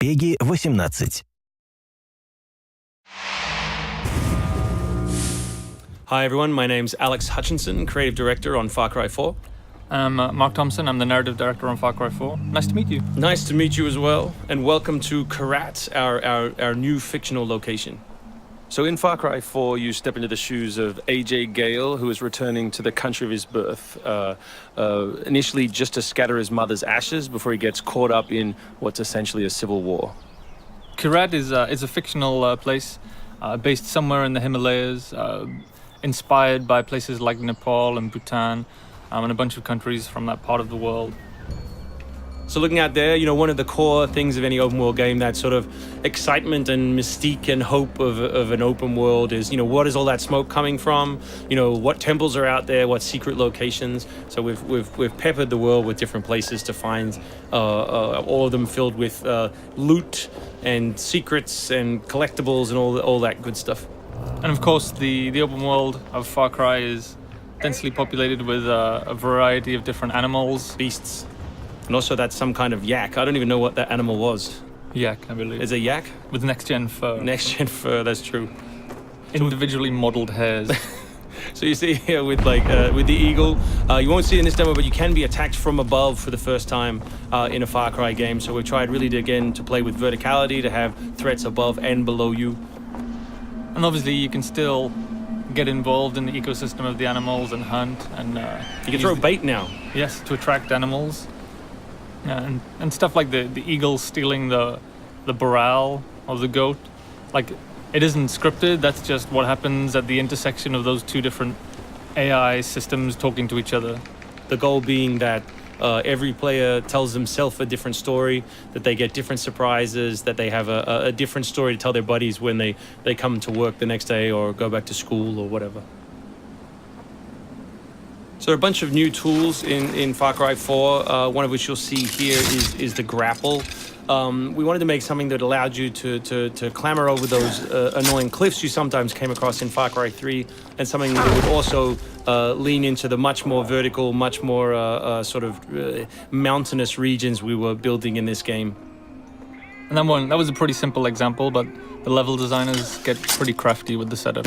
Пеги 18. Hi everyone, my name's Alex Hutchinson, Creative Director on FarCry 4. I'm Mark Thompson, I'm the Narrative Director on FarCry 4. Nice to meet you. Nice to meet you as well, and welcome to Karat, our new fictional location. So in Far Cry 4, you step into the shoes of AJ Gale, who is returning to the country of his birth, initially just to scatter his mother's ashes before he gets caught up in what's essentially a civil war. Karat is a fictional place based somewhere in the Himalayas, inspired by places like Nepal and Bhutan, and a bunch of countries from that part of the world. So looking out there, one of the core things of any open world game, that sort of excitement and mystique and hope of an open world is, what is all that smoke coming from? What temples are out there? What secret locations? So we've peppered the world with different places to find, all of them filled with loot and secrets and collectibles and all that good stuff. And of course, the open world of Far Cry is densely populated with a variety of different animals, beasts. And also that's some kind of yak. I don't even know what that animal was. Yak, I believe. Is it yak? With next-gen fur. Next-gen fur, that's true. Individually modeled hairs. So you see here with the eagle, you won't see it in this demo, but you can be attacked from above for the first time in a Far Cry game. So we've tried really to play with verticality, to have threats above and below you. And obviously you can still get involved in the ecosystem of the animals and hunt. And you can throw bait now. Yes, to attract animals. And stuff like the eagle stealing the barrel of the goat. Like, it isn't scripted, that's just what happens at the intersection of those two different AI systems talking to each other. The goal being that every player tells themselves a different story, that they get different surprises, that they have a different story to tell their buddies when they come to work the next day or go back to school or whatever. So there are a bunch of new tools in Far Cry 4, one of which you'll see here is the grapple. We wanted to make something that allowed you to clamber over those annoying cliffs you sometimes came across in Far Cry 3, and something that would also lean into the much more vertical, much more mountainous regions we were building in this game. And that was a pretty simple example, but the level designers get pretty crafty with the setup.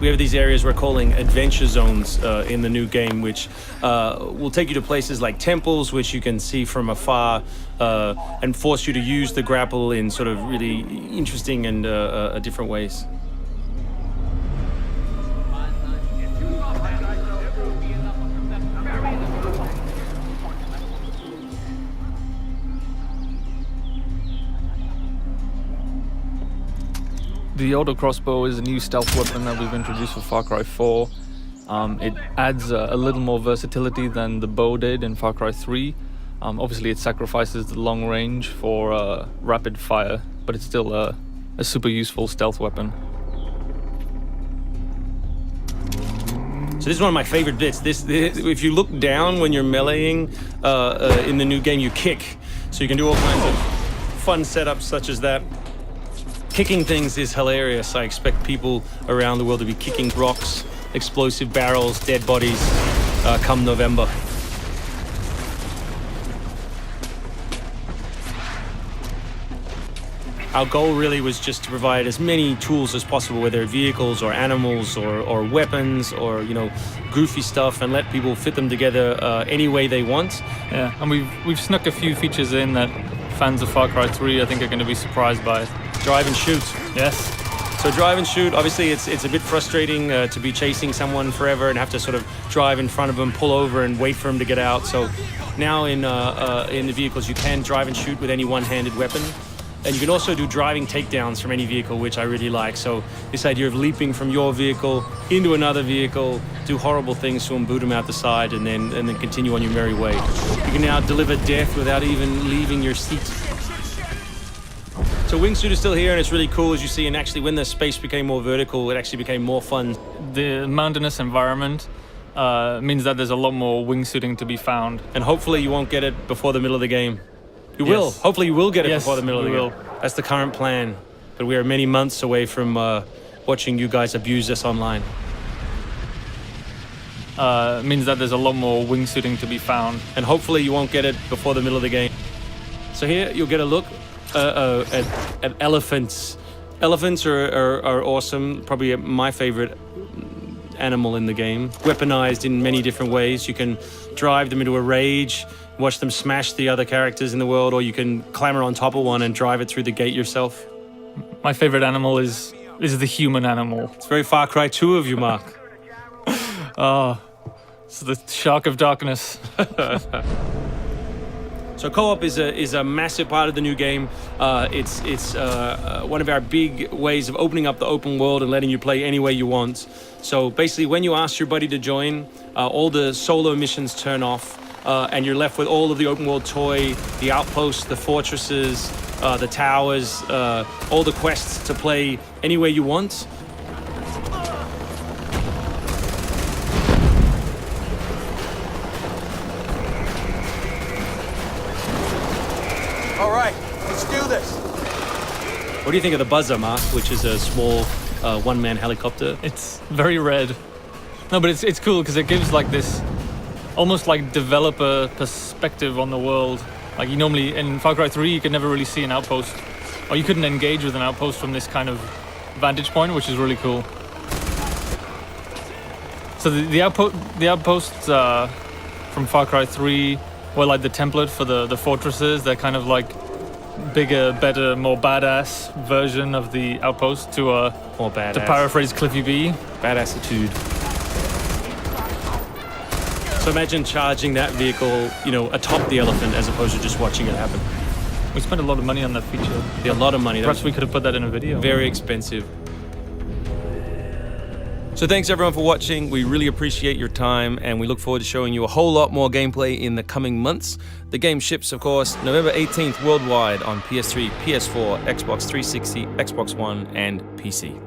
We have these areas we're calling adventure zones in the new game, which will take you to places like temples, which you can see from afar, and force you to use the grapple in sort of really interesting and different ways. The auto crossbow is a new stealth weapon that we've introduced for Far Cry 4. It adds a little more versatility than the bow did in Far Cry 3. Obviously it sacrifices the long range for rapid fire, but it's still a super useful stealth weapon. So this is one of my favorite bits. This if you look down when you're meleeing in the new game, you kick. So you can do all kinds of fun setups such as that. Kicking things is hilarious. I expect people around the world to be kicking rocks, explosive barrels, dead bodies, come November. Our goal really was just to provide as many tools as possible, whether vehicles or animals or weapons or goofy stuff, and let people fit them together any way they want. Yeah, and we've snuck a few features in that fans of Far Cry 3 I think are going to be surprised by. Drive and shoot. Yes. So drive and shoot, obviously it's a bit frustrating to be chasing someone forever and have to sort of drive in front of them, pull over and wait for them to get out. So now in the vehicles you can drive and shoot with any one-handed weapon. And you can also do driving takedowns from any vehicle, which I really like. So this idea of leaping from your vehicle into another vehicle, do horrible things to them, boot them out the side, and then continue on your merry way. You can now deliver death without even leaving your seat. So wingsuit is still here, and it's really cool, as you see, and actually when the space became more vertical, it actually became more fun. The mountainous environment means that there's a lot more wingsuiting to be found. And hopefully you won't get it before the middle of the game. You will. Hopefully you will get it before the middle of the game. That's the current plan. But we are many months away from watching you guys abuse us online. Means that there's a lot more wingsuiting to be found. And hopefully you won't get it before the middle of the game. So here you'll get a look at elephants. Elephants are awesome. Probably my favorite animal in the game. Weaponized in many different ways. You can drive them into a rage, watch them smash the other characters in the world, or you can clamber on top of one and drive it through the gate yourself. My favorite animal is the human animal. It's very Far Cry 2 of you, Mark. It's the shark of darkness. So co-op is a massive part of the new game. It's one of our big ways of opening up the open world and letting you play any way you want. So basically, when you ask your buddy to join, all the solo missions turn off, and you're left with all of the open world toy, the outposts, the fortresses, the towers, all the quests to play any way you want. All right, let's do this. What do you think of the Buzzer, Mark, which is a small one-man helicopter? It's very red. No, but it's cool because it gives like this almost like developer perspective on the world. Like you normally in Far Cry 3 you could never really see an outpost, or you couldn't engage with an outpost from this kind of vantage point, which is really cool. So the outposts from Far Cry 3 were like the template for the fortresses. They're kind of like bigger, better, more badass version of the outpost to More badass. to paraphrase Cliffy B. Badassitude. So imagine charging that vehicle, atop the elephant as opposed to just watching it happen. We spent a lot of money on that feature. A lot of money. That Perhaps was we could have put that in a video. very expensive. So thanks everyone for watching. We really appreciate your time, and we look forward to showing you a whole lot more gameplay in the coming months. The game ships, of course, November 18th worldwide on PS3, PS4, Xbox 360, Xbox One, and PC.